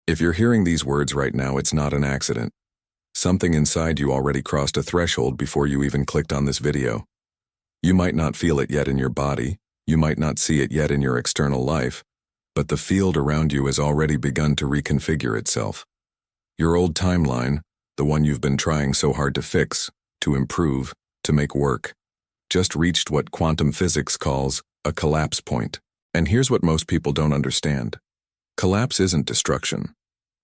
If you're hearing these words right now, it's not an accident. Something inside you already crossed a threshold before you even clicked on this video. You might not feel it yet in your body, you might not see it yet in your external life, but the field around you has already begun to reconfigure itself. Your old timeline, the one you've been trying so hard to fix, to improve, to make work, just reached what quantum physics calls a collapse point. And here's what most people don't understand. Collapse isn't destruction.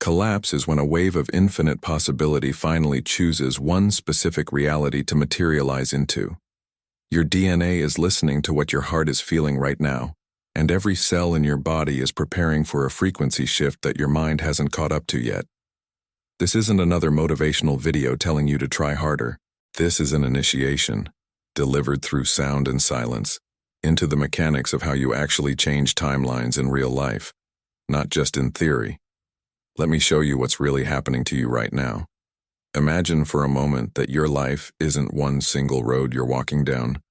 Collapse is when a wave of infinite possibility finally chooses one specific reality to materialize into. Your DNA is listening to what your heart is feeling right now, and every cell in your body is preparing for a frequency shift that your mind hasn't caught up to yet. This isn't another motivational video telling you to try harder. This is an initiation, delivered through sound and silence, into the mechanics of how you actually change timelines in real life, not just in theory. Let me show you what's really happening to you right now. Imagine for a moment that your life isn't one single road you're walking down,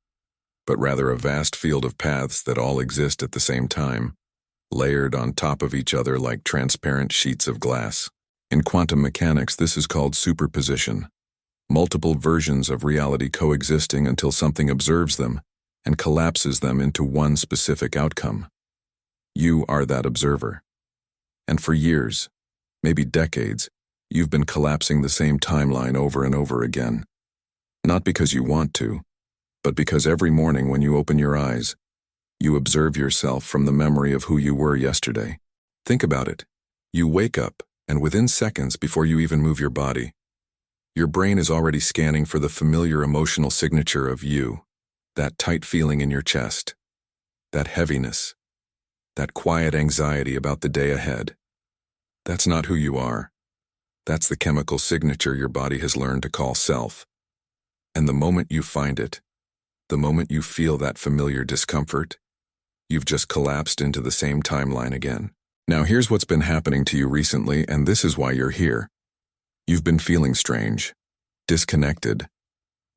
but rather a vast field of paths that all exist at the same time, layered on top of each other like transparent sheets of glass. In quantum mechanics, this is called superposition. Multiple versions of reality coexisting until something observes them and collapses them into one specific outcome. You are that observer. And for years, maybe decades, you've been collapsing the same timeline over and over again. Not because you want to, but because every morning when you open your eyes, you observe yourself from the memory of who you were yesterday. Think about it. You wake up, and within seconds before you even move your body, your brain is already scanning for the familiar emotional signature of you, that tight feeling in your chest, that heaviness, that quiet anxiety about the day ahead. That's not who you are. That's the chemical signature your body has learned to call self. And the moment you find it, the moment you feel that familiar discomfort, you've just collapsed into the same timeline again. Now here's what's been happening to you recently, and this is why you're here. You've been feeling strange, disconnected,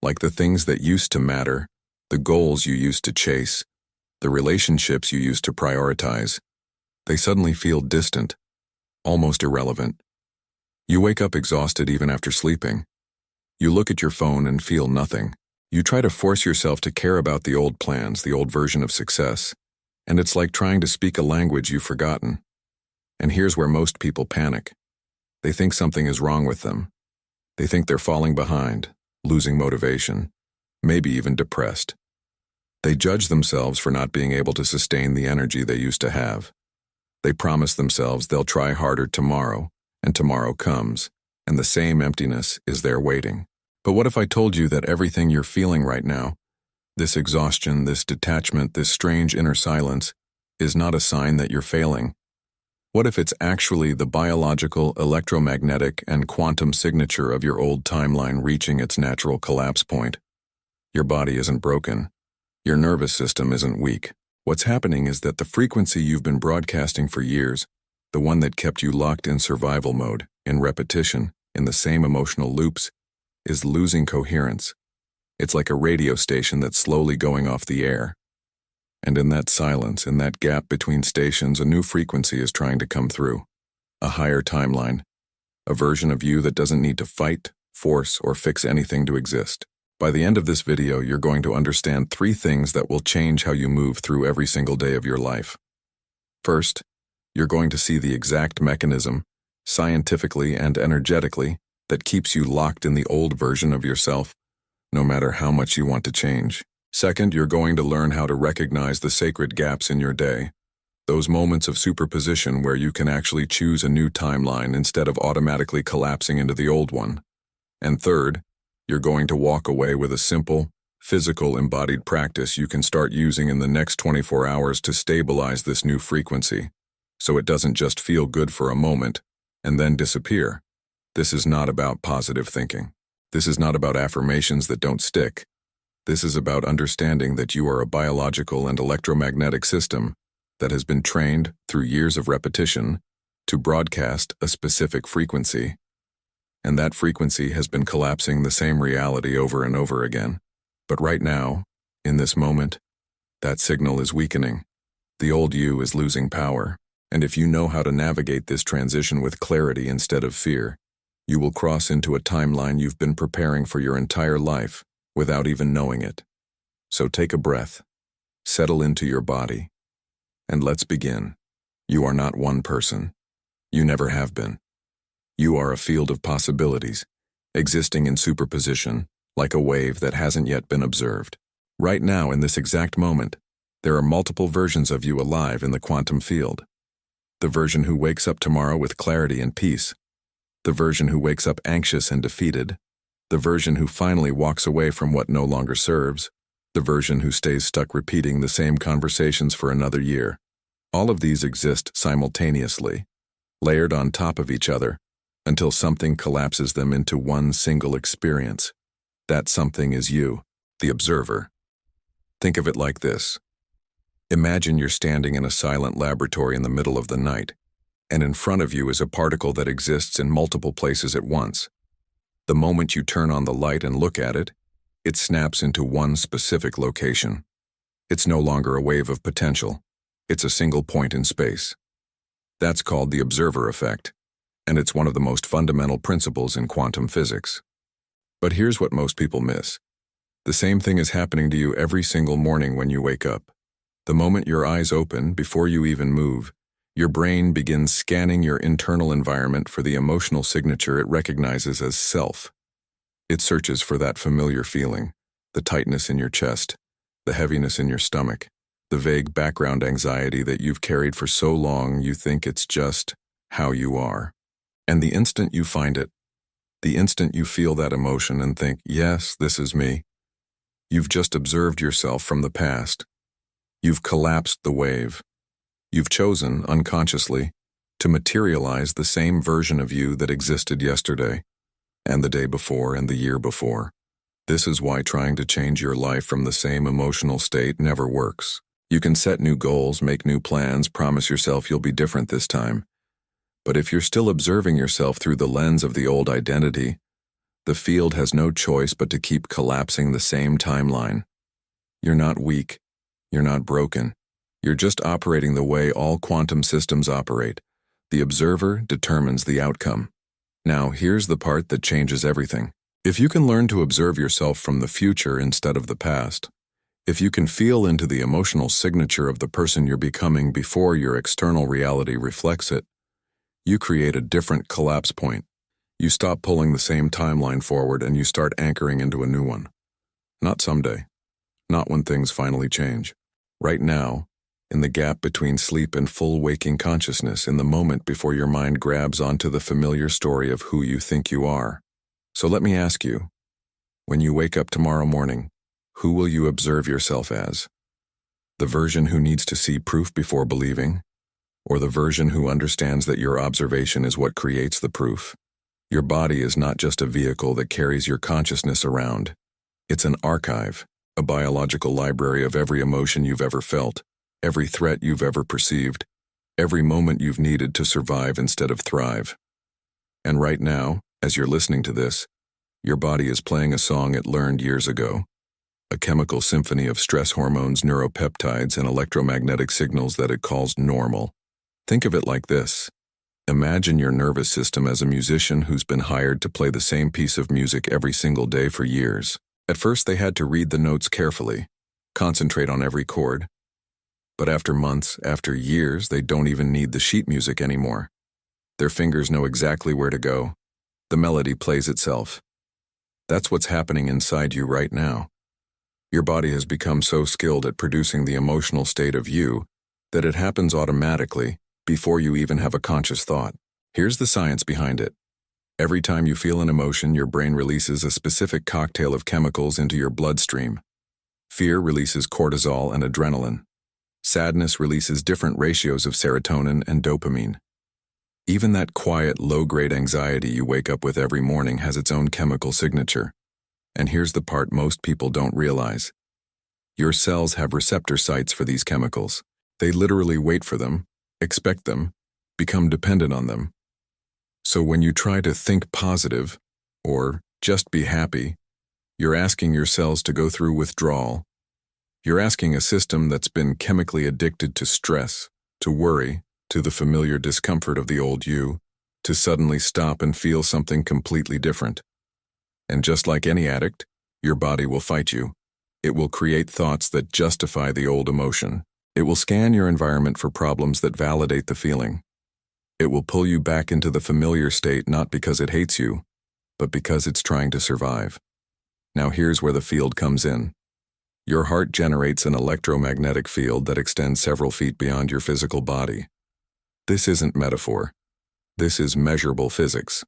like the things that used to matter, the goals you used to chase, the relationships you used to prioritize, they suddenly feel distant, almost irrelevant. You wake up exhausted even after sleeping. You look at your phone and feel nothing. You try to force yourself to care about the old plans, the old version of success, and it's like trying to speak a language you've forgotten. And here's where most people panic. They think something is wrong with them. They think they're falling behind, losing motivation, maybe even depressed. They judge themselves for not being able to sustain the energy they used to have. They promise themselves they'll try harder tomorrow, and tomorrow comes, and the same emptiness is there waiting. But what if I told you that everything you're feeling right now, this exhaustion, this detachment, this strange inner silence, is not a sign that you're failing? What if it's actually the biological, electromagnetic, and quantum signature of your old timeline reaching its natural collapse point? Your body isn't broken. Your nervous system isn't weak. What's happening is that the frequency you've been broadcasting for years, the one that kept you locked in survival mode, in repetition, in the same emotional loops, is losing coherence. It's like a radio station that's slowly going off the air. And in that silence, in that gap between stations, a new frequency is trying to come through. A higher timeline. A version of you that doesn't need to fight, force, or fix anything to exist. By the end of this video, you're going to understand 3 things that will change how you move through every single day of your life. First, you're going to see the exact mechanism, scientifically and energetically, that keeps you locked in the old version of yourself, no matter how much you want to change. Second, you're going to learn how to recognize the sacred gaps in your day, those moments of superposition where you can actually choose a new timeline instead of automatically collapsing into the old one. And third, you're going to walk away with a simple, physical embodied practice you can start using in the next 24 hours to stabilize this new frequency, so it doesn't just feel good for a moment and then disappear. This is not about positive thinking. This is not about affirmations that don't stick. This is about understanding that you are a biological and electromagnetic system that has been trained through years of repetition to broadcast a specific frequency. And that frequency has been collapsing the same reality over and over again. But right now, in this moment, that signal is weakening. The old you is losing power. And if you know how to navigate this transition with clarity instead of fear, you will cross into a timeline you've been preparing for your entire life without even knowing it. So take a breath, settle into your body, and let's begin. You are not one person. You never have been. You are a field of possibilities, existing in superposition, like a wave that hasn't yet been observed. Right now, in this exact moment, there are multiple versions of you alive in the quantum field. The version who wakes up tomorrow with clarity and peace. The version who wakes up anxious and defeated. The version who finally walks away from what no longer serves. The version who stays stuck repeating the same conversations for another year. All of these exist simultaneously, layered on top of each other, until something collapses them into one single experience. That something is you, the observer. Think of it like this. Imagine you're standing in a silent laboratory in the middle of the night, and in front of you is a particle that exists in multiple places at once. The moment you turn on the light and look at it, it snaps into one specific location. It's no longer a wave of potential. It's a single point in space. That's called the observer effect, and it's one of the most fundamental principles in quantum physics. But here's what most people miss. The same thing is happening to you every single morning when you wake up. The moment your eyes open, before you even move, your brain begins scanning your internal environment for the emotional signature it recognizes as self. It searches for that familiar feeling, the tightness in your chest, the heaviness in your stomach, the vague background anxiety that you've carried for so long you think it's just how you are. And the instant you find it, the instant you feel that emotion and think, yes, this is me, you've just observed yourself from the past. You've collapsed the wave. You've chosen, unconsciously, to materialize the same version of you that existed yesterday, and the day before, and the year before. This is why trying to change your life from the same emotional state never works. You can set new goals, make new plans, promise yourself you'll be different this time. But if you're still observing yourself through the lens of the old identity, the field has no choice but to keep collapsing the same timeline. You're not weak. You're not broken. You're just operating the way all quantum systems operate. The observer determines the outcome. Now, here's the part that changes everything. If you can learn to observe yourself from the future instead of the past, if you can feel into the emotional signature of the person you're becoming before your external reality reflects it, you create a different collapse point. You stop pulling the same timeline forward and you start anchoring into a new one. Not someday. Not when things finally change. Right now, in the gap between sleep and full waking consciousness, in the moment before your mind grabs onto the familiar story of who you think you are. So let me ask you, when you wake up tomorrow morning, who will you observe yourself as? The version who needs to see proof before believing? Or the version who understands that your observation is what creates the proof? Your body is not just a vehicle that carries your consciousness around. It's an archive, a biological library of every emotion you've ever felt, every threat you've ever perceived, every moment you've needed to survive instead of thrive. And right now, as you're listening to this, your body is playing a song it learned years ago, a chemical symphony of stress hormones, neuropeptides, and electromagnetic signals that it calls normal. Think of it like this. Imagine your nervous system as a musician who's been hired to play the same piece of music every single day for years. At first, they had to read the notes carefully, concentrate on every chord. But after months, after years, they don't even need the sheet music anymore. Their fingers know exactly where to go. The melody plays itself. That's what's happening inside you right now. Your body has become so skilled at producing the emotional state of you that it happens automatically before you even have a conscious thought. Here's the science behind it. Every time you feel an emotion, your brain releases a specific cocktail of chemicals into your bloodstream. Fear releases cortisol and adrenaline. Sadness releases different ratios of serotonin and dopamine. Even that quiet, low-grade anxiety you wake up with every morning has its own chemical signature. And here's the part most people don't realize. Your cells have receptor sites for these chemicals. They literally wait for them, expect them, become dependent on them. So when you try to think positive, or just be happy, you're asking your cells to go through withdrawal. You're asking a system that's been chemically addicted to stress, to worry, to the familiar discomfort of the old you, to suddenly stop and feel something completely different. And just like any addict, your body will fight you. It will create thoughts that justify the old emotion. It will scan your environment for problems that validate the feeling. It will pull you back into the familiar state not because it hates you, but because it's trying to survive. Now here's where the field comes in. Your heart generates an electromagnetic field that extends several feet beyond your physical body. This isn't metaphor. This is measurable physics.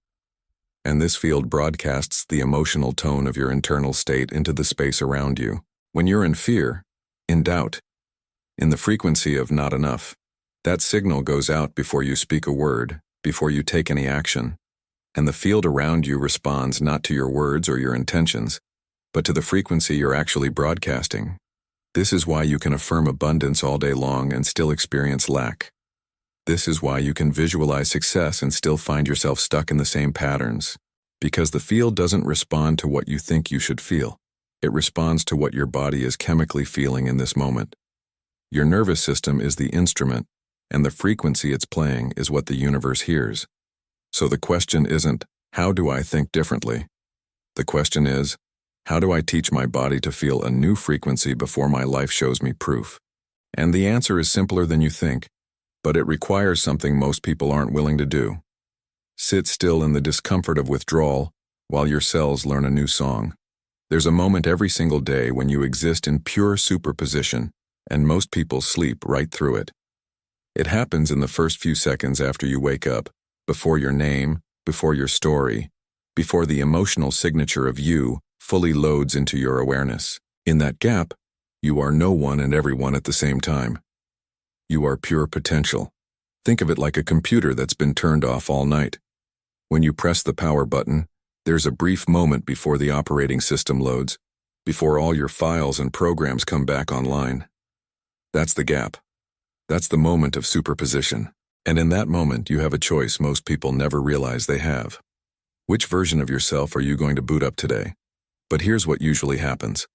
And this field broadcasts the emotional tone of your internal state into the space around you. When you're in fear, in doubt, in the frequency of not enough, that signal goes out before you speak a word, before you take any action, and the field around you responds not to your words or your intentions, but to the frequency you're actually broadcasting. This is why you can affirm abundance all day long and still experience lack. This is why you can visualize success and still find yourself stuck in the same patterns. Because the field doesn't respond to what you think you should feel. It responds to what your body is chemically feeling in this moment. Your nervous system is the instrument, and the frequency it's playing is what the universe hears. So the question isn't, how do I think differently? The question is, how do I teach my body to feel a new frequency before my life shows me proof? And the answer is simpler than you think, but it requires something most people aren't willing to do. Sit still in the discomfort of withdrawal while your cells learn a new song. There's a moment every single day when you exist in pure superposition, and most people sleep right through it. It happens in the first few seconds after you wake up, before your name, before your story, before the emotional signature of you fully loads into your awareness. In that gap, you are no one and everyone at the same time. You are pure potential. Think of it like a computer that's been turned off all night. When you press the power button, there's a brief moment before the operating system loads, before all your files and programs come back online. That's the gap. That's the moment of superposition. And in that moment, you have a choice most people never realize they have. Which version of yourself are you going to boot up today? But here's what usually happens.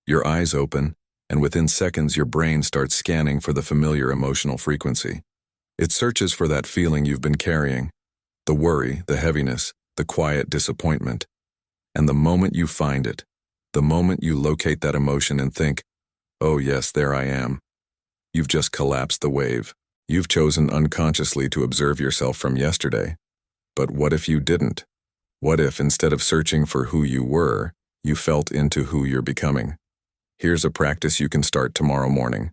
Your eyes open, and within seconds your brain starts scanning for the familiar emotional frequency. It searches for that feeling you've been carrying, the worry, the heaviness, the quiet disappointment. And the moment you find it, the moment you locate that emotion and think, oh yes, there I am, you've just collapsed the wave. You've chosen unconsciously to observe yourself from yesterday. But what if you didn't? What if instead of searching for who you were, you felt into who you're becoming? Here's a practice you can start tomorrow morning.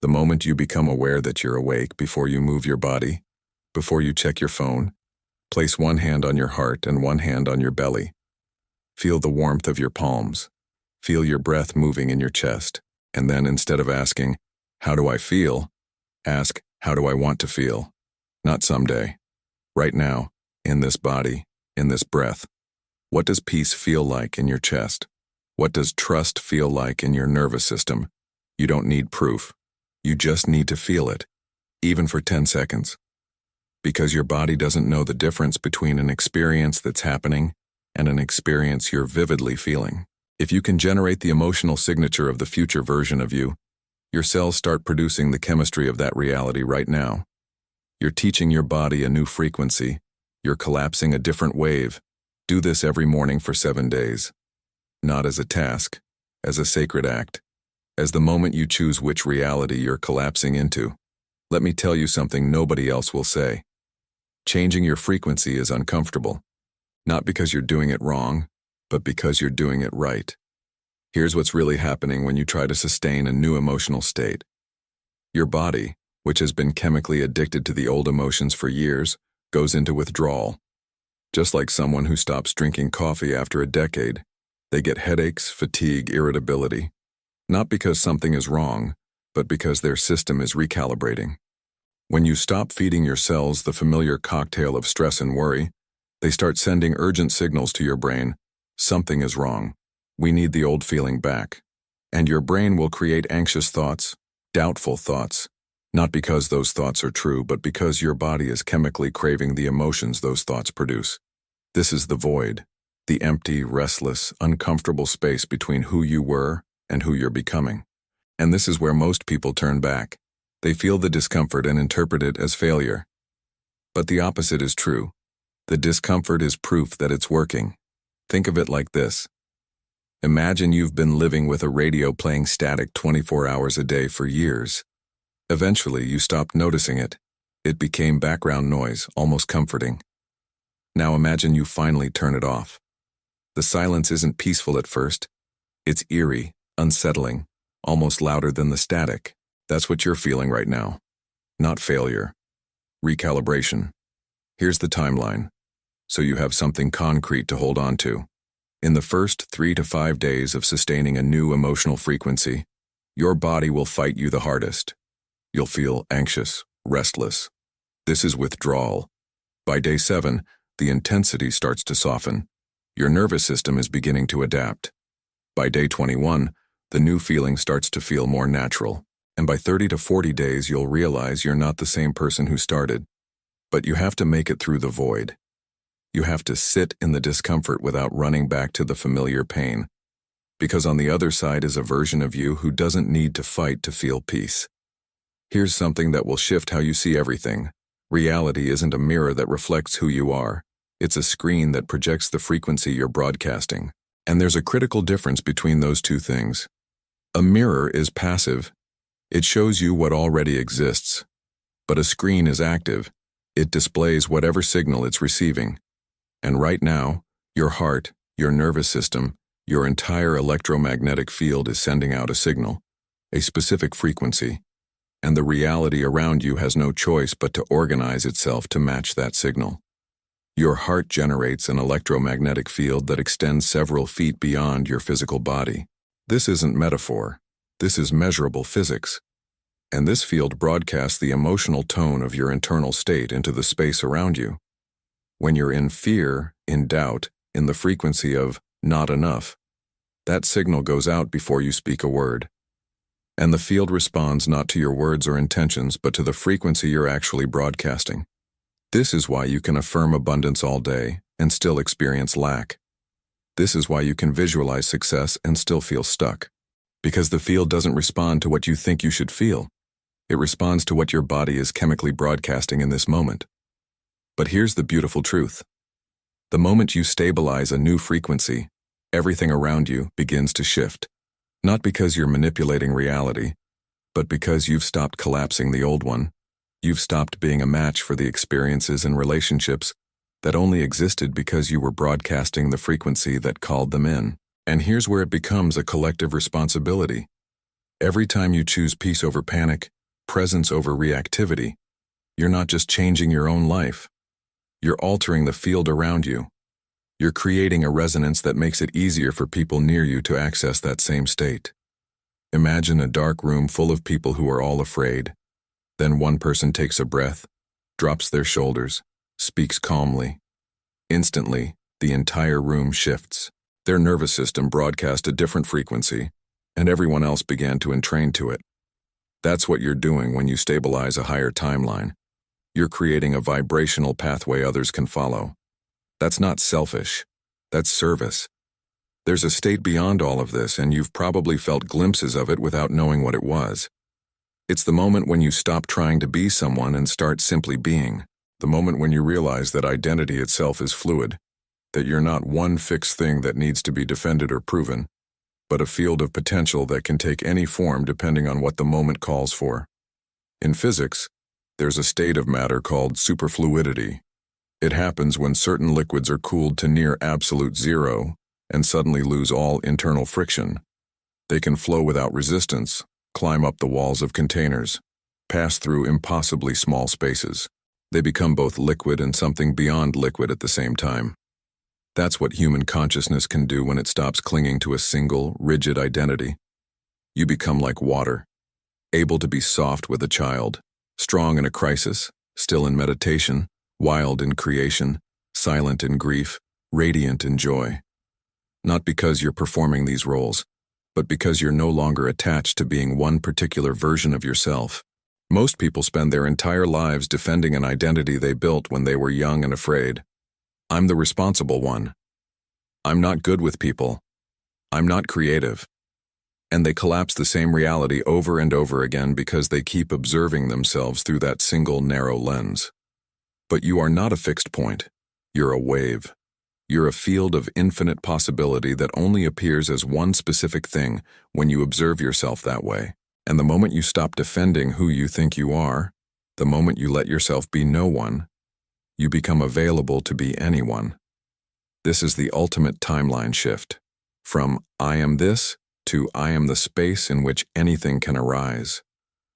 The moment you become aware that you're awake, before you move your body, before you check your phone, place one hand on your heart and one hand on your belly. Feel the warmth of your palms. Feel your breath moving in your chest. And then instead of asking, how do I feel? Ask, how do I want to feel? Not someday. Right now, in this body, in this breath. What does peace feel like in your chest? What does trust feel like in your nervous system? You don't need proof. You just need to feel it, even for 10 seconds. Because your body doesn't know the difference between an experience that's happening and an experience you're vividly feeling. If you can generate the emotional signature of the future version of you, your cells start producing the chemistry of that reality right now. You're teaching your body a new frequency. You're collapsing a different wave. Do this every morning for 7 days. Not as a task, as a sacred act, as the moment you choose which reality you're collapsing into. Let me tell you something nobody else will say. Changing your frequency is uncomfortable. Not because you're doing it wrong, but because you're doing it right. Here's what's really happening when you try to sustain a new emotional state. Your body, which has been chemically addicted to the old emotions for years, goes into withdrawal. Just like someone who stops drinking coffee after a decade, they get headaches, fatigue, irritability. Not because something is wrong, but because their system is recalibrating. When you stop feeding your cells the familiar cocktail of stress and worry, they start sending urgent signals to your brain. Something is wrong. We need the old feeling back. And your brain will create anxious thoughts, doubtful thoughts, not because those thoughts are true, but because your body is chemically craving the emotions those thoughts produce. This is the void, the empty, restless, uncomfortable space between who you were and who you're becoming. And this is where most people turn back. They feel the discomfort and interpret it as failure. But the opposite is true. The discomfort is proof that it's working. Think of it like this. Imagine you've been living with a radio playing static 24 hours a day for years. Eventually, you stopped noticing it. It became background noise, almost comforting. Now imagine you finally turn it off. The silence isn't peaceful at first. It's eerie, unsettling, almost louder than the static. That's what you're feeling right now. Not failure. Recalibration. Here's the timeline, so you have something concrete to hold on to. In the first 3 to 5 days of sustaining a new emotional frequency, your body will fight you the hardest. You'll feel anxious, restless. This is withdrawal. By day 7, the intensity starts to soften. Your nervous system is beginning to adapt. By day 21, the new feeling starts to feel more natural. And by 30 to 40 days, you'll realize you're not the same person who started. But you have to make it through the void. You have to sit in the discomfort without running back to the familiar pain. Because on the other side is a version of you who doesn't need to fight to feel peace. Here's something that will shift how you see everything. Reality isn't a mirror that reflects who you are. It's a screen that projects the frequency you're broadcasting. And there's a critical difference between those two things. A mirror is passive. It shows you what already exists. But a screen is active. It displays whatever signal it's receiving. And right now, your heart, your nervous system, your entire electromagnetic field is sending out a signal, a specific frequency. And the reality around you has no choice but to organize itself to match that signal. Your heart generates an electromagnetic field that extends several feet beyond your physical body. This isn't metaphor. This is measurable physics. And this field broadcasts the emotional tone of your internal state into the space around you. When you're in fear, in doubt, in the frequency of not enough, that signal goes out before you speak a word. And the field responds not to your words or intentions, but to the frequency you're actually broadcasting. This is why you can affirm abundance all day and still experience lack. This is why you can visualize success and still feel stuck. Because the field doesn't respond to what you think you should feel. It responds to what your body is chemically broadcasting in this moment. But here's the beautiful truth. The moment you stabilize a new frequency, everything around you begins to shift. Not because you're manipulating reality, but because you've stopped collapsing the old one. You've stopped being a match for the experiences and relationships that only existed because you were broadcasting the frequency that called them in. And here's where it becomes a collective responsibility. Every time you choose peace over panic, presence over reactivity, you're not just changing your own life. You're altering the field around you. You're creating a resonance that makes it easier for people near you to access that same state. Imagine a dark room full of people who are all afraid. Then one person takes a breath, drops their shoulders, speaks calmly. Instantly, the entire room shifts. Their nervous system broadcast a different frequency, and everyone else began to entrain to it. That's what you're doing when you stabilize a higher timeline. You're creating a vibrational pathway others can follow. That's not selfish. That's service. There's a state beyond all of this, and you've probably felt glimpses of it without knowing what it was. It's the moment when you stop trying to be someone and start simply being. The moment when you realize that identity itself is fluid, that you're not one fixed thing that needs to be defended or proven, but a field of potential that can take any form depending on what the moment calls for. In physics, there's a state of matter called superfluidity. It happens when certain liquids are cooled to near absolute zero and suddenly lose all internal friction. They can flow without resistance, climb up the walls of containers, pass through impossibly small spaces. They become both liquid and something beyond liquid at the same time. That's what human consciousness can do when it stops clinging to a single, rigid identity. You become like water, able to be soft with a child, strong in a crisis, still in meditation, wild in creation, silent in grief, radiant in joy. Not because you're performing these roles, but because you're no longer attached to being one particular version of yourself. Most people spend their entire lives defending an identity they built when they were young and afraid. I'm the responsible one. I'm not good with people. I'm not creative. And they collapse the same reality over and over again because they keep observing themselves through that single narrow lens. But you are not a fixed point. You're a wave. You're a field of infinite possibility that only appears as one specific thing when you observe yourself that way. And the moment you stop defending who you think you are, the moment you let yourself be no one, you become available to be anyone. This is the ultimate timeline shift. From I am this to I am the space in which anything can arise.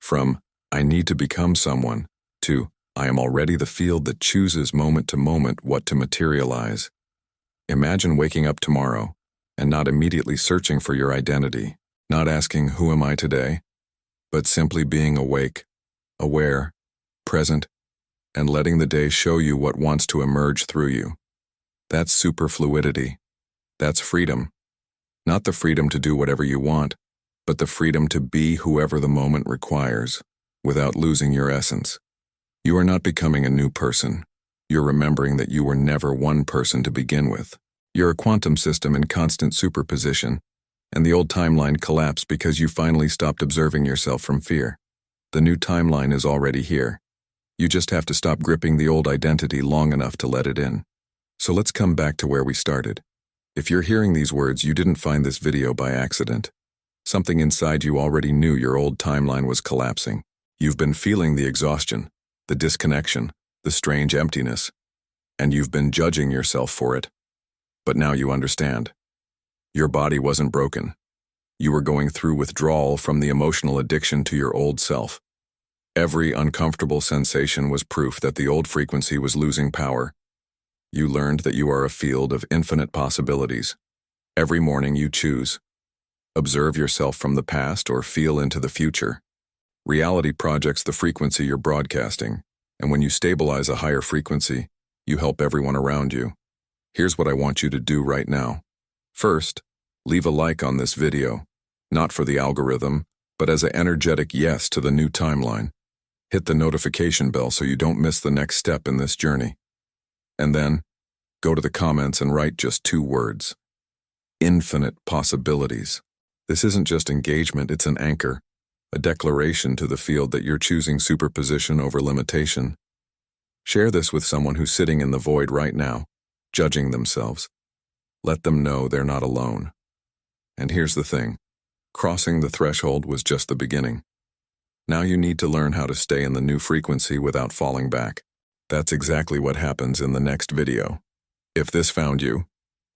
From I need to become someone to I am already the field that chooses moment to moment what to materialize. Imagine waking up tomorrow and not immediately searching for your identity, not asking who am I today, but simply being awake, aware, present, and letting the day show you what wants to emerge through you. That's superfluidity. That's freedom. Not the freedom to do whatever you want, but the freedom to be whoever the moment requires, without losing your essence. You are not becoming a new person. You're remembering that you were never one person to begin with. You're a quantum system in constant superposition, and the old timeline collapsed because you finally stopped observing yourself from fear. The new timeline is already here. You just have to stop gripping the old identity long enough to let it in. So let's come back to where we started. If you're hearing these words, you didn't find this video by accident. Something inside you already knew your old timeline was collapsing. You've been feeling the exhaustion, the disconnection, the strange emptiness, and you've been judging yourself for it. But now you understand. Your body wasn't broken. You were going through withdrawal from the emotional addiction to your old self. Every uncomfortable sensation was proof that the old frequency was losing power. You learned that you are a field of infinite possibilities. Every morning you choose. Observe yourself from the past or feel into the future. Reality projects the frequency you're broadcasting, and when you stabilize a higher frequency, you help everyone around you. Here's what I want you to do right now. First, leave a like on this video, not for the algorithm, but as an energetic yes to the new timeline. Hit the notification bell so you don't miss the next step in this journey. And then, go to the comments and write just 2 words. Infinite possibilities. This isn't just engagement, it's an anchor, a declaration to the field that you're choosing superposition over limitation. Share this with someone who's sitting in the void right now, judging themselves. Let them know they're not alone. And here's the thing. Crossing the threshold was just the beginning. Now you need to learn how to stay in the new frequency without falling back. That's exactly what happens in the next video. If this found you,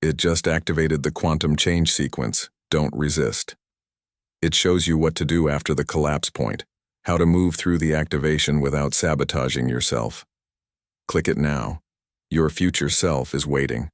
it just activated the quantum change sequence. Don't resist. It shows you what to do after the collapse point, how to move through the activation without sabotaging yourself. Click it now. Your future self is waiting.